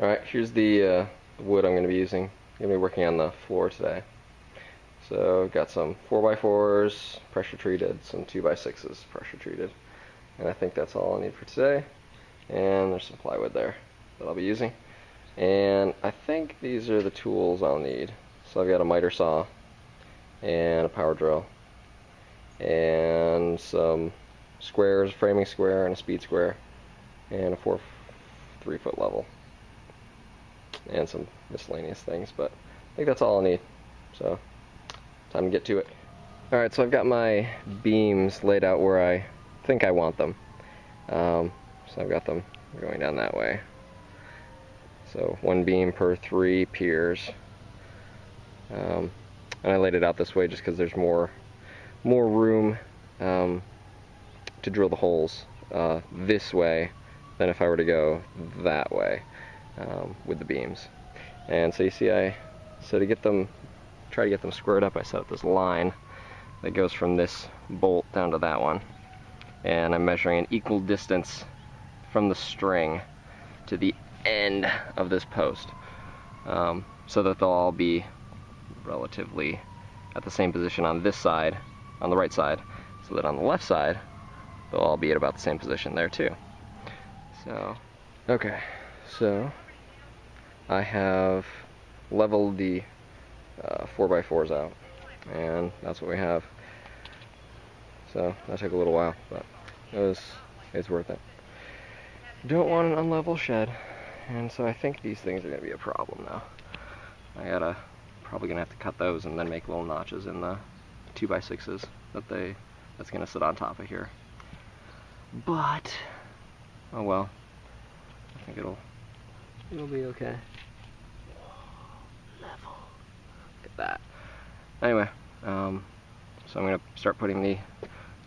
Alright, here's the wood I'm going to be using. I'm going to be working on the floor today. So I've got some 4x4s, pressure treated, some 2x6s, pressure treated. And I think that's all I need for today. And there's some plywood there that I'll be using. And I think these are the tools I'll need. So I've got a miter saw, and a power drill, and some squares, framing square, and a speed square, and a 3-foot level. And some miscellaneous things, but I think that's all I'll need. So, time to get to it. Alright, so I've got my beams laid out where I think I want them. So I've got them going down that way. So, one beam per 3 piers. And I laid it out this way just because there's more room to drill the holes this way than if I were to go that way. With the beams. And so you see, so to get them, try to get them squared up, I set up this line that goes from this bolt down to that one, and I'm measuring an equal distance from the string to the end of this post, so that they'll all be relatively at the same position on this side, on the right side, so that on the left side they'll all be at about the same position there too. So, okay, so I have leveled the 4x4s out, and that's what we have. So that took a little while, but it's worth it. Don't want an unlevel shed, and so I think these things are going to be a problem now. Probably gonna have to cut those and then make little notches in the 2x6s that's gonna sit on top of here. But oh well, I think it'll be okay. Level. Look at that. Anyway, so I'm going to start putting the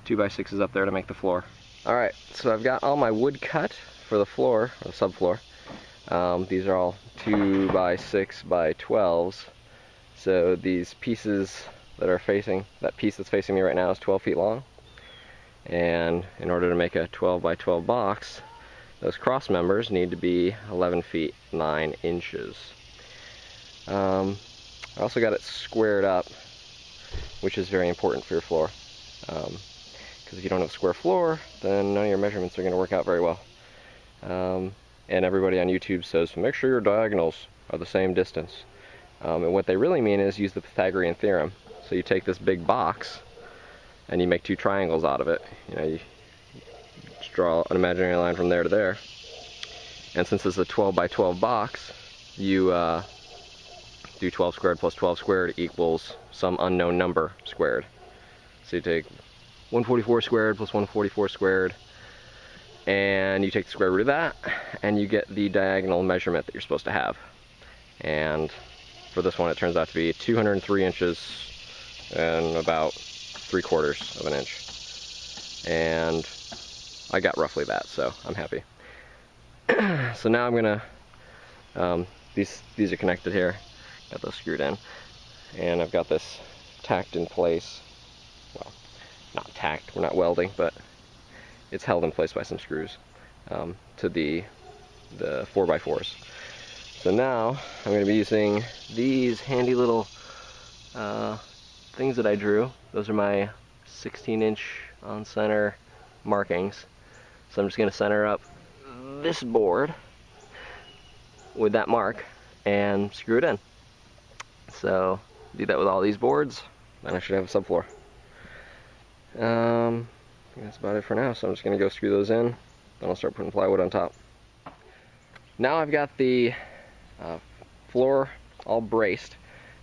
2x6s up there to make the floor. Alright, so I've got all my wood cut for the floor, or the subfloor. These are all 2x6x12s. So these pieces that piece that's facing me right now is 12 feet long. And in order to make a 12x12 box, those cross members need to be 11 feet 9 inches. I also got it squared up, which is very important for your floor. Because if you don't have a square floor, then none of your measurements are going to work out very well. And everybody on YouTube says, make sure your diagonals are the same distance. And what they really mean is use the Pythagorean theorem. So you take this big box, and you make 2 triangles out of it. You just draw an imaginary line from there to there. And since it's a 12x12 box, you do 12 squared plus 12 squared equals some unknown number squared. So you take 144 squared plus 144 squared, and you take the square root of that, and you get the diagonal measurement that you're supposed to have. And for this one, it turns out to be 203 inches and about 3/4 of an inch. And I got roughly that, so I'm happy. So now I'm gonna, these are connected here, got those screwed in, and I've got this tacked in place. Well, not tacked, we're not welding, but it's held in place by some screws to the 4x4s. So now I'm going to be using these handy little things that I drew. Those are my 16-inch on center markings. So I'm just going to center up this board with that mark and screw it in. So do that with all these boards, then I should have a subfloor. I think that's about it for now, so I'm just going to go screw those in, then I'll start putting plywood on top. Now I've got the floor all braced,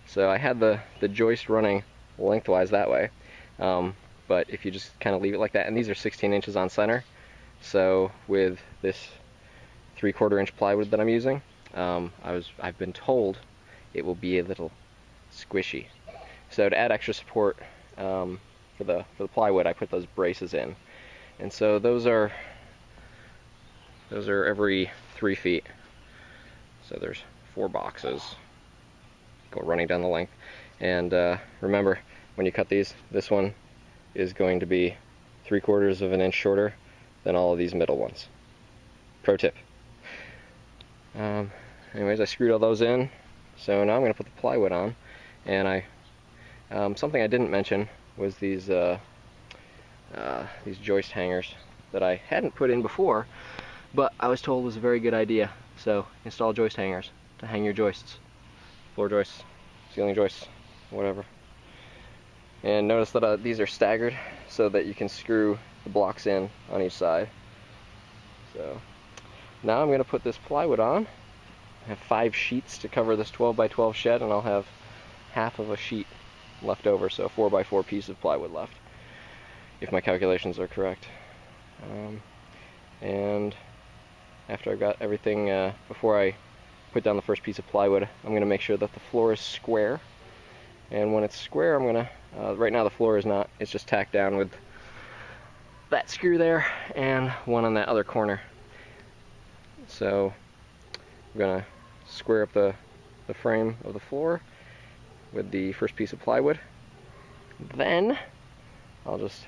so I had the joist running lengthwise that way, but if you just kind of leave it like that, and these are 16 inches on center, so with this 3/4 inch plywood that I'm using, I've been told it will be a little squishy. So to add extra support for the plywood, I put those braces in, and so those are every 3 feet. So there's 4 boxes go running down the length. And remember, when you cut these, this one is going to be 3/4 of an inch shorter than all of these middle ones. Pro tip. anyways, I screwed all those in. So now I'm going to put the plywood on. And something I didn't mention was these joist hangers that I hadn't put in before, but I was told was a very good idea. So install joist hangers to hang your joists, floor joists, ceiling joists, whatever. And notice that these are staggered so that you can screw the blocks in on each side. So now I'm going to put this plywood on. I have 5 sheets to cover this 12 by 12 shed, and I'll have half of a sheet left over, so a 4 by 4 piece of plywood left, if my calculations are correct. And after I've got everything, before I put down the first piece of plywood, I'm going to make sure that the floor is square. And when it's square, I'm going to, right now the floor is not, it's just tacked down with that screw there and one on that other corner. So I'm going to square up the frame of the floor with the first piece of plywood. Then I'll just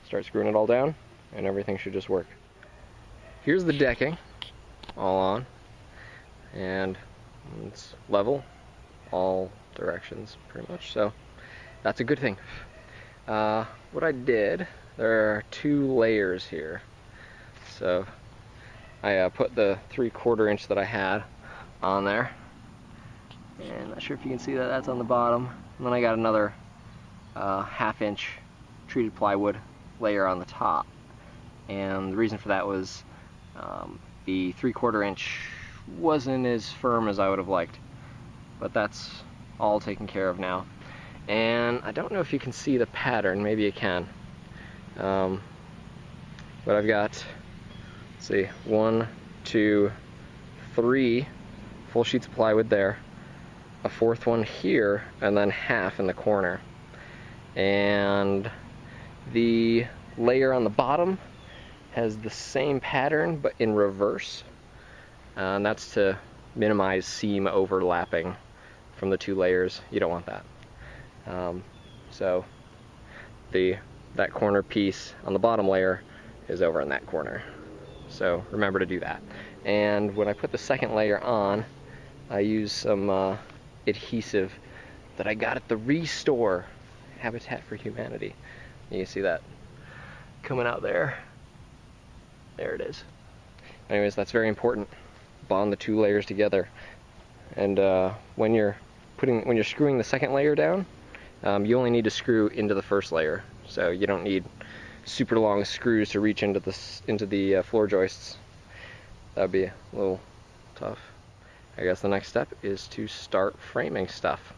start screwing it all down and everything should just work. Here's the decking all on, and it's level all directions pretty much, so that's a good thing. What I did, there are 2 layers here. So I put the 3/4 inch that I had on there, and not sure if you can see that, that's on the bottom. And then I got another 1/2 inch treated plywood layer on the top. And the reason for that was the 3/4 inch wasn't as firm as I would have liked, but that's all taken care of now. And I don't know if you can see the pattern, maybe you can, but I've got, let's see, 1, 2, 3 full sheets of plywood there, a 4th one here, and then half in the corner. And the layer on the bottom has the same pattern but in reverse, and that's to minimize seam overlapping from the 2 layers. You don't want that. So that corner piece on the bottom layer is over in that corner. So remember to do that. And when I put the second layer on, I use some adhesive that I got at the Restore, Habitat for Humanity. You can see that coming out there. There it is. Anyways, that's very important. Bond the 2 layers together. And when you're screwing the second layer down, you only need to screw into the first layer. So you don't need super long screws to reach into the floor joists. That'd be a little tough. I guess the next step is to start framing stuff.